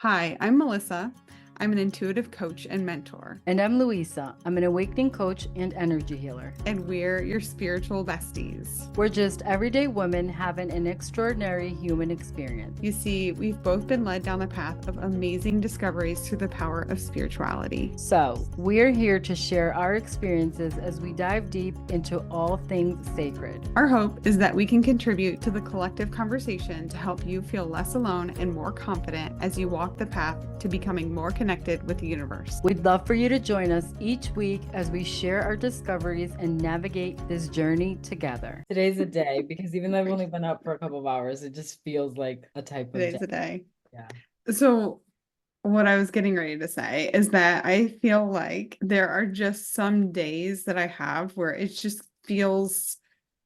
Hi, I'm Melissa. I'm an intuitive coach and mentor, And I'm Louisa. I'm an awakening coach and energy healer. and we're your spiritual besties. We're just everyday women having an extraordinary human experience. You see, we've both been led down the path of amazing discoveries through the power of spirituality. So, we're here to share our experiences as we dive deep into all things sacred. Our hope is that we can contribute to the collective conversation to help you feel less alone and more confident as you walk the path to becoming more connected with the universe. We'd love for you to join us each week as we share our discoveries and navigate this journey together. Today's a day because even though I've only been up for a couple of hours, it just feels like a type of Today's day. a day. Yeah. So, what I was getting ready to say is that I feel like there are just some days that I have where it just feels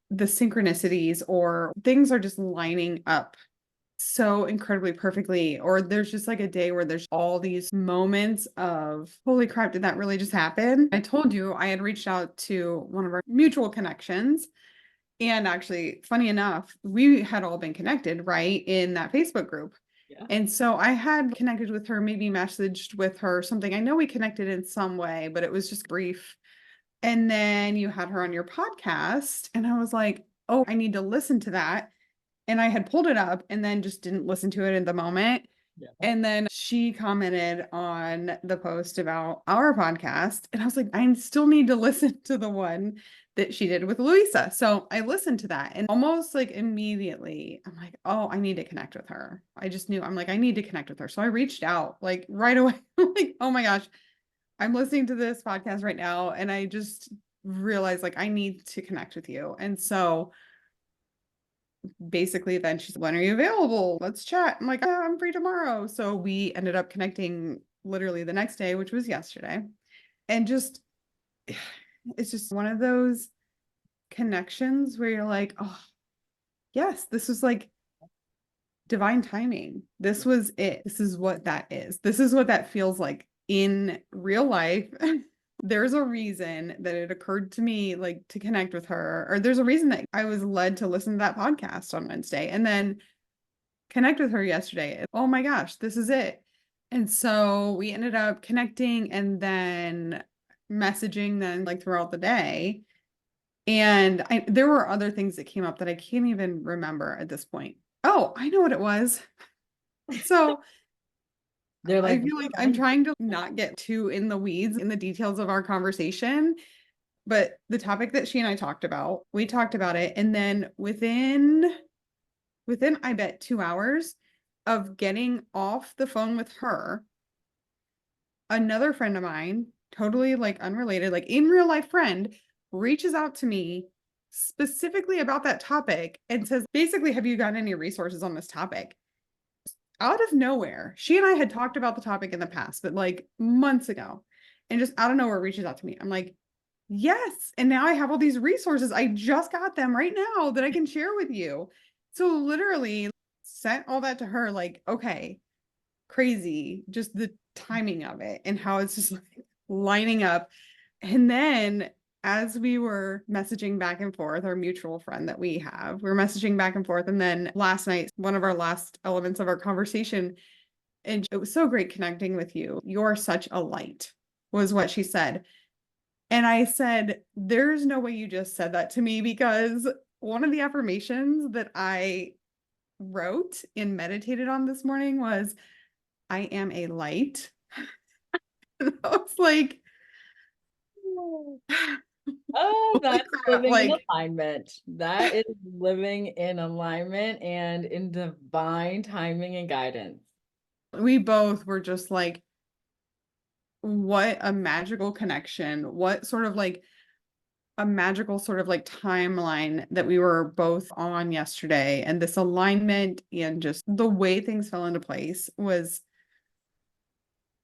the synchronicities or things are just lining up so incredibly perfectly. Or there's just like a day where there's all these moments of, holy crap, did that really just happen? I told you I had reached out to one of our mutual connections. And actually, funny enough, we had all been connected, right, in that Facebook group. Yeah. And so I had connected with her, maybe messaged with her something. I know we connected in some way, but it was just brief. And then you had her on your podcast, and I was like, oh, I need to listen to that. And I had pulled it up and then just didn't listen to it in the moment. Yeah. And then she commented on the post about our podcast. And I was like, I still need to listen to the one that she did with Louisa. So I listened to that and almost like immediately, I'm like, oh, I need to connect with her. I just knew, I'm like, I need to connect with her. So I reached out like right away. Like, oh my gosh, I'm listening to this podcast right now. And I just realized like I need to connect with you. And so basically then she's, when are you available? Let's chat. I'm like, I'm free tomorrow. So we ended up connecting literally the next day, which was yesterday. And just, it's just one of those connections where you're like, oh, yes, this was like divine timing. This was it. This is what that is. This is what that feels like in real life. There's a reason that it occurred to me like to connect with her, or there's a reason that I was led to listen to that podcast on Wednesday and then connect with her yesterday. Oh my gosh, this is it. And so we ended up connecting and then messaging then like throughout the day. And there were other things that came up that I can't even remember at this point. Oh, I know what it was. So They're I like, feel like I'm trying to not get too in the weeds in the details of our conversation, but the topic that she and I talked about, we talked about it. And then within I bet 2 hours of getting off the phone with her, another friend of mine, totally like unrelated, like in real life friend, reaches out to me specifically about that topic and says, basically, have you got any resources on this topic? Out of nowhere, she and I had talked about the topic in the past, but like months ago, and just out of nowhere reaches out to me. I'm like, yes. And now I have all these resources. I just got them right now that I can share with you. So literally sent all that to her, like, okay, crazy, just the timing of it and how it's just like lining up. And then as we were messaging back and forth, our mutual friend that we have, we're messaging back and forth. And then last night, one of our last elements of our conversation, and it was so great connecting with you. You're such a light, was what she said. And I said, there's no way you just said that to me, because one of the affirmations that I wrote and meditated on this morning was, I am a light. And I was like, oh, holy that's crap, living in like alignment. That is living in alignment and in divine timing and guidance. we both were just like, what a magical connection. What sort of like a magical sort of like timeline that we were both on yesterday. And this alignment and just the way things fell into place was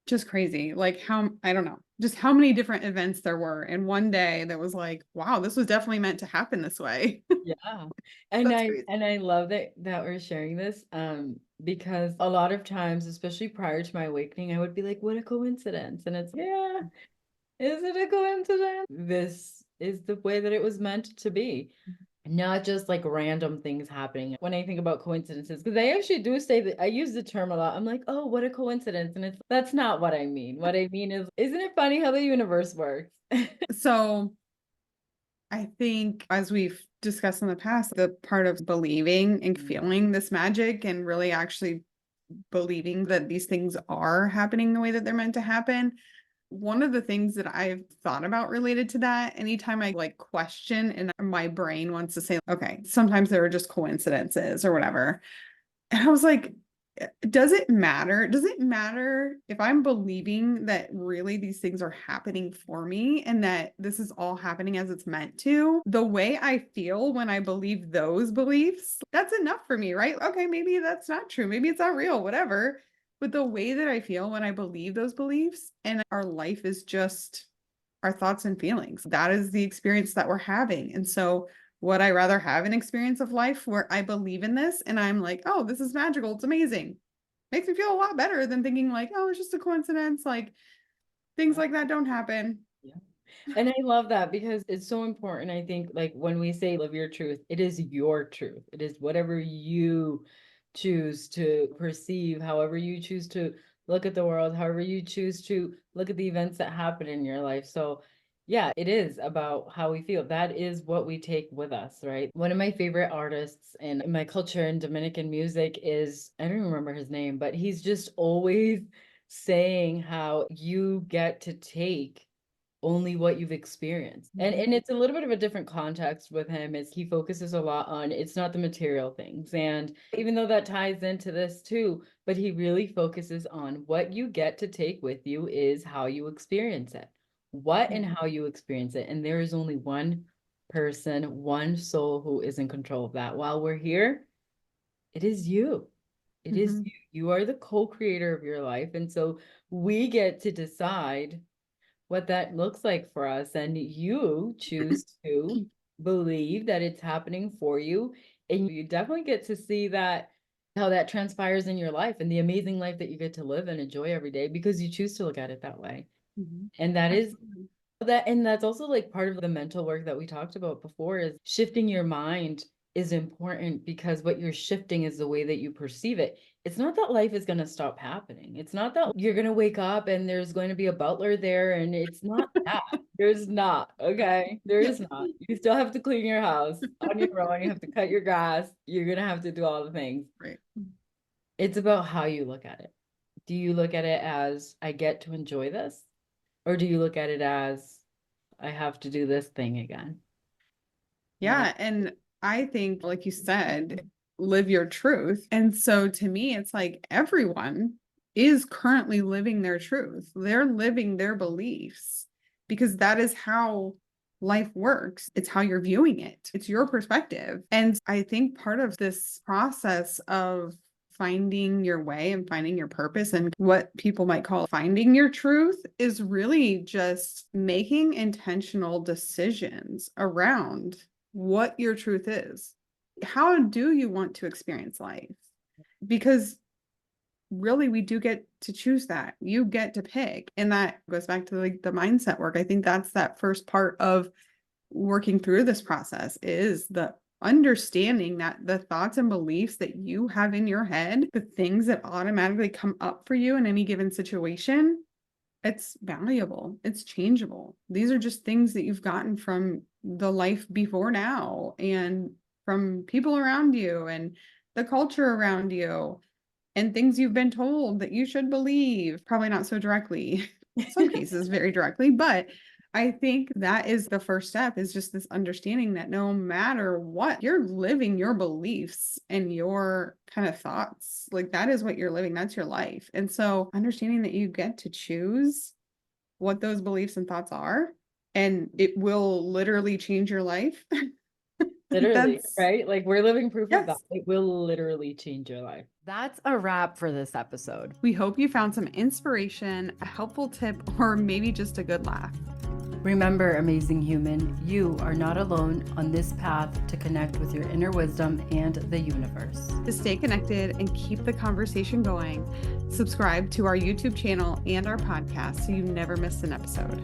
just crazy. Like how, I don't know, just how many different events there were in one day that was like, wow, this was definitely meant to happen this way. Yeah. And That's I crazy. and I love that we're sharing this because a lot of times, especially prior to my awakening, I would be like, what a coincidence. And it's, yeah, is it a coincidence? This is the way that it was meant to be. not just like random things happening. When I think about coincidences, because I actually do say that I use the term a lot. I'm like, oh, what a coincidence. And that's not what I mean. What I mean is, isn't it funny how the universe works? So I think, as we've discussed in the past, the part of believing and feeling this magic and really actually believing that these things are happening the way that they're meant to happen. One of the things that I've thought about related to that, anytime I like question and my brain wants to say, okay, sometimes there are just coincidences or whatever. And I was like, does it matter? Does it matter if I'm believing that really these things are happening for me and that this is all happening as it's meant to? The way I feel when I believe those beliefs, that's enough for me, right? Okay, maybe that's not true. Maybe it's not real, whatever. But the way that I feel when I believe those beliefs and our life is just our thoughts and feelings, that is the experience that we're having. And so would I rather have an experience of life where I believe in this and I'm like, oh, this is magical, it's amazing. Makes me feel a lot better than thinking like, oh, it's just a coincidence. Like things like that don't happen. Yeah. And I love that because it's so important. I think, like, when we say live your truth, it is your truth. It is whatever you choose to perceive, however you choose to look at the world, however you choose to look at the events that happen in your life. So, yeah, it is about how we feel. That is what we take with us, right? One of my favorite artists in my culture in Dominican music is, I don't remember his name, but he's just always saying how you get to take only what you've experienced. And it's a little bit of a different context with him, is he focuses a lot on it's not the material things. And even though that ties into this too, but he really focuses on what you get to take with you is how you experience it. What and how you experience it. And there is only one person, one soul who is in control of that. While we're here, it is you. It is you. You are the co-creator of your life. And so we get to decide what that looks like for us. And you choose to believe that it's happening for you. And you definitely get to see that, how that transpires in your life and the amazing life that you get to live and enjoy every day because you choose to look at it that way. And that is that, and that's also like part of the mental work that we talked about before, is shifting your mind is important because what you're shifting is the way that you perceive it. It's not that life is going to stop happening. It's not that you're going to wake up and there's going to be a butler there, and it's not that. There's not. Okay. There is not. You still have to clean your house on your own. You have to cut your grass. You're going to have to do all the things. Right. It's about how you look at it. Do you look at it as, I get to enjoy this? Or do you look at it as, I have to do this thing again? Yeah. And I think, like you said, live your truth. And so to me, it's like everyone is currently living their truth. They're living their beliefs because that is how life works. It's how you're viewing it, it's your perspective. And I think part of this process of finding your way and finding your purpose and what people might call finding your truth is really just making intentional decisions around what your truth is. How do you want to experience life? Because really, we do get to choose that. You get to pick. And that goes back to like the mindset work. I think that's that first part of working through this process, is the understanding that the thoughts and beliefs that you have in your head, the things that automatically come up for you in any given situation, it's valuable, it's changeable. These are just things that you've gotten from the life before now and from people around you and the culture around you and things you've been told that you should believe. Probably not so directly, some cases very directly, but I think that is the first step, is just this understanding that no matter what, you're living your beliefs and your kind of thoughts. Like that is what you're living. That's your life. And so understanding that you get to choose what those beliefs and thoughts are, and it will literally change your life. Literally, right? Like we're living proof of that. Yes. It will literally change your life. That's a wrap for this episode. We hope you found some inspiration, a helpful tip, or maybe just a good laugh. Remember, amazing human, you are not alone on this path to connect with your inner wisdom and the universe. To stay connected and keep the conversation going, subscribe to our YouTube channel and our podcast so you never miss an episode.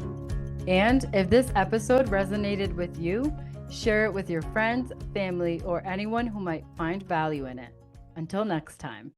And if this episode resonated with you, Share it with your friends, family, or anyone who might find value in it. Until next time.